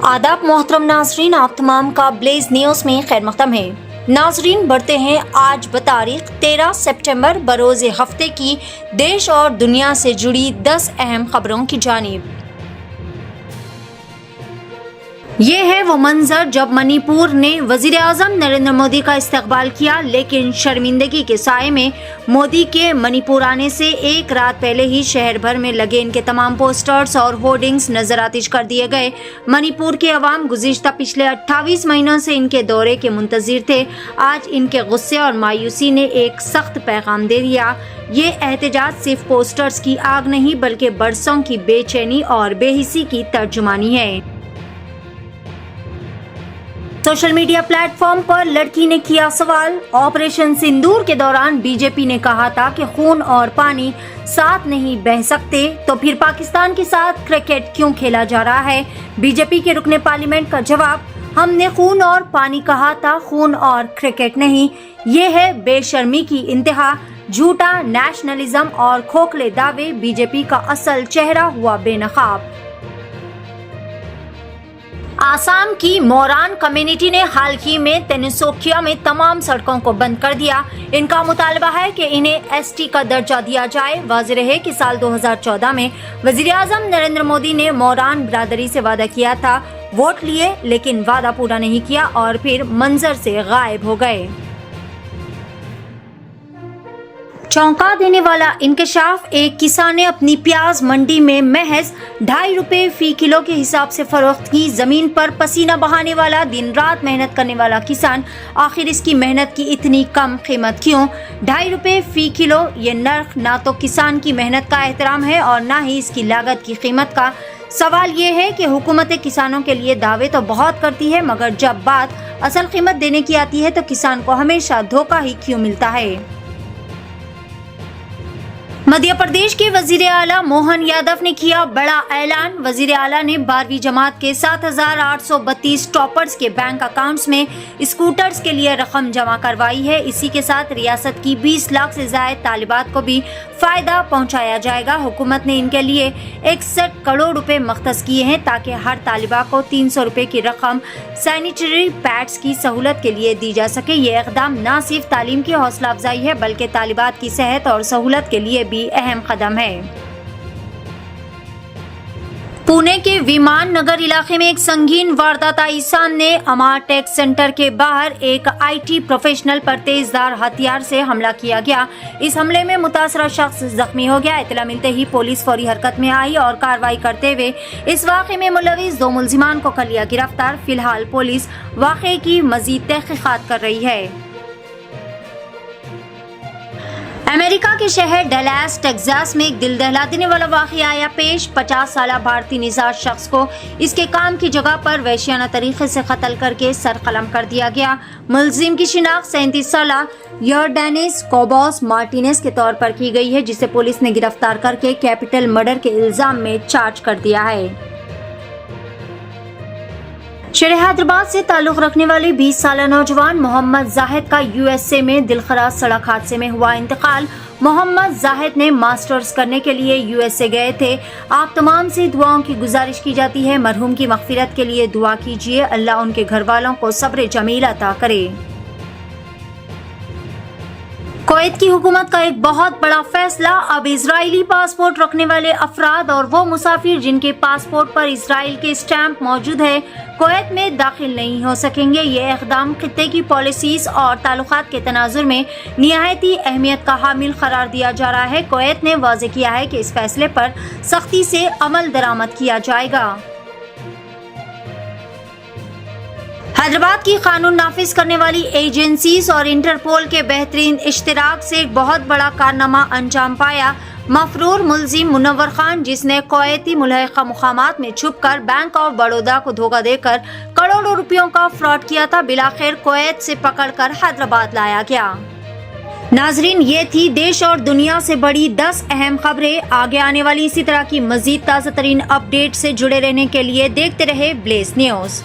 आदाब मोहतरम नाजरीन, आप तमाम का ब्लेज न्यूज़ में खैर मक़दम है। नाजरीन, बढ़ते हैं आज बतारीख 13 सितंबर बरोज़ हफ्ते की देश और दुनिया से जुड़ी 10 अहम खबरों की जानिब। ये है वो मंजर जब मणिपुर ने वज़ीर आज़म नरेंद्र मोदी का इस्तकबाल किया, लेकिन शर्मिंदगी के साए में मोदी के मणिपुर आने से एक रात पहले ही शहर भर में लगे इनके तमाम पोस्टर्स और होर्डिंग्स नजरआतिश कर दिए गए। मणिपुर के अवाम गुज़िश्ता पिछले 28 महीनों से इनके दौरे के मुंतज़िर थे। आज इनके गुस्से और मायूसी ने एक सख्त पैगाम दे दिया। ये एहतजाज सिर्फ पोस्टर्स की आग नहीं बल्कि बरसों की बेचैनी और बेहिसी की तर्जुमानी है। सोशल मीडिया प्लेटफॉर्म पर लड़की ने किया सवाल। ऑपरेशन सिंदूर के दौरान बीजेपी ने कहा था कि खून और पानी साथ नहीं बह सकते, तो फिर पाकिस्तान के साथ क्रिकेट क्यों खेला जा रहा है? बीजेपी के रुकने पार्लियामेंट का जवाब, हमने खून और पानी कहा था, खून और क्रिकेट नहीं। ये है बेशर्मी की इंतहा। झूठा नेशनलिज्म और खोखले दावे बीजेपी का असल चेहरा हुआ बेनकाब। आसाम की मोरान कम्युनिटी ने हाल ही में तिनसुकिया में तमाम सड़कों को बंद कर दिया। इनका मुतालबा है कि इन्हें एसटी का दर्जा दिया जाए। वाज़ेह है कि साल 2014 में वज़ीर आज़म नरेंद्र मोदी ने मोरान बिरादरी से वादा किया था, वोट लिए लेकिन वादा पूरा नहीं किया और फिर मंजर से गायब हो गए। चौंका देने वाला इंकशाफ, एक किसान ने अपनी प्याज मंडी में महज 2.5 रुपए फी किलो के हिसाब से फरोख्त की। जमीन पर पसीना बहाने वाला, दिन रात मेहनत करने वाला किसान, आखिर इसकी मेहनत की इतनी कम कीमत क्यों? 2.5 रुपए फी किलो, ये नर्क ना तो किसान की मेहनत का एहतराम है और ना ही इसकी लागत की कीमत का। सवाल ये है कि हुकूमत किसानों के लिए दावे तो बहुत करती है, मगर जब बात असल कीमत देने की आती है तो किसान को हमेशा धोखा ही क्यों मिलता है? मध्य प्रदेश के वजीर आला मोहन यादव ने किया बड़ा ऐलान। वजीर आला ने 12वीं जमात के 7,832 टॉपर्स के बैंक अकाउंट्स में स्कूटर्स के लिए रकम जमा करवाई है। इसी के साथ रियासत की 20 लाख से ज्यादा तालिबात को भी फायदा पहुंचाया जाएगा। हुकूमत ने इनके लिए 61 करोड़ रुपए मख्तस किए हैं ताकि हर तालिबा को 300 रुपए की रकम सैनिटरी पैड्स की सहूलत के लिए दी जा सके। ये इकदाम न सिर्फ तालीम की हौसला अफजाई है बल्कि तालिबात की सेहत और सहूलत के लिए भी अहम कदम है। पुणे के विमान नगर इलाके में एक संगीन वारदात आई सामने। अमार टेक सेंटर के बाहर एक आईटी प्रोफेशनल पर तेजधार हथियार से हमला किया गया। इस हमले में मुतासरा शख्स जख्मी हो गया। इत्तला मिलते ही पुलिस फौरी हरकत में आई और कार्रवाई करते हुए इस वाक़े में मुलविस 2 मुल्जिमान को कर लिया गिरफ्तार। फिलहाल पुलिस वाक़े की मजीद तहकीकात कर रही है। अमेरिका के शहर डलास टेक्सास में एक दिल दहला देने वाला वाक़या आया पेश। 50 साला भारतीय निजात शख्स को इसके काम की जगह पर वहशियाना तरीके से कत्ल करके सरकलम कर दिया गया। मुलजिम की शिनाख्त 37 साला यॉर्डेनिस कोबोस मार्टिनेस के तौर पर की गई है, जिसे पुलिस ने गिरफ्तार करके कैपिटल मर्डर के इल्जाम में चार्ज कर दिया है। शहर हैदराबाद से ताल्लुक रखने वाले 20 साला नौजवान मोहम्मद जाहिद का यूएसए में दिलखराज सड़क हादसे में हुआ इंतकाल। मोहम्मद जाहिद ने मास्टर्स करने के लिए यूएसए गए थे। आप तमाम से दुआओं की गुजारिश की जाती है। मरहूम की मगफिरत के लिए दुआ कीजिए, अल्लाह उनके घर वालों को सब्र जमील अता करे। कुवैत की हुकूमत का एक बहुत बड़ा फैसला, अब इजरायली पासपोर्ट रखने वाले अफराद और वो मुसाफिर जिनके पासपोर्ट पर इसराइल के स्टैंप मौजूद है कुवैत में दाखिल नहीं हो सकेंगे। ये इक़दाम खित्ते की पॉलिसीज और ताल्लुकात के तनाजुर में निहायती अहमियत का हामिल करार दिया जा रहा है। कुवैत ने वाज़ेह किया है कि इस फैसले पर सख्ती से अमल दरामद किया जाएगा। हैदराबाद की कानून नाफिज करने वाली एजेंसीज और इंटरपोल के बेहतरीन इश्तिराक से एक बहुत बड़ा कारनामा अंजाम पाया। मफरूर मुलजिम मुनव्वर खान, जिसने कुवैती मुल्हिका मुकामात में छुपकर बैंक ऑफ बड़ौदा को धोखा देकर करोड़ों रुपयों का फ्रॉड किया था, बिलाखिर कुवैत से पकड़कर हैदराबाद लाया गया। नाजरीन, ये थी देश और दुनिया से बड़ी 10 अहम खबरें। आगे आने वाली इसी तरह की मजीद ताज़ा तरीन अपडेट से जुड़े रहने के लिए देखते रहे ब्लेज न्यूज़।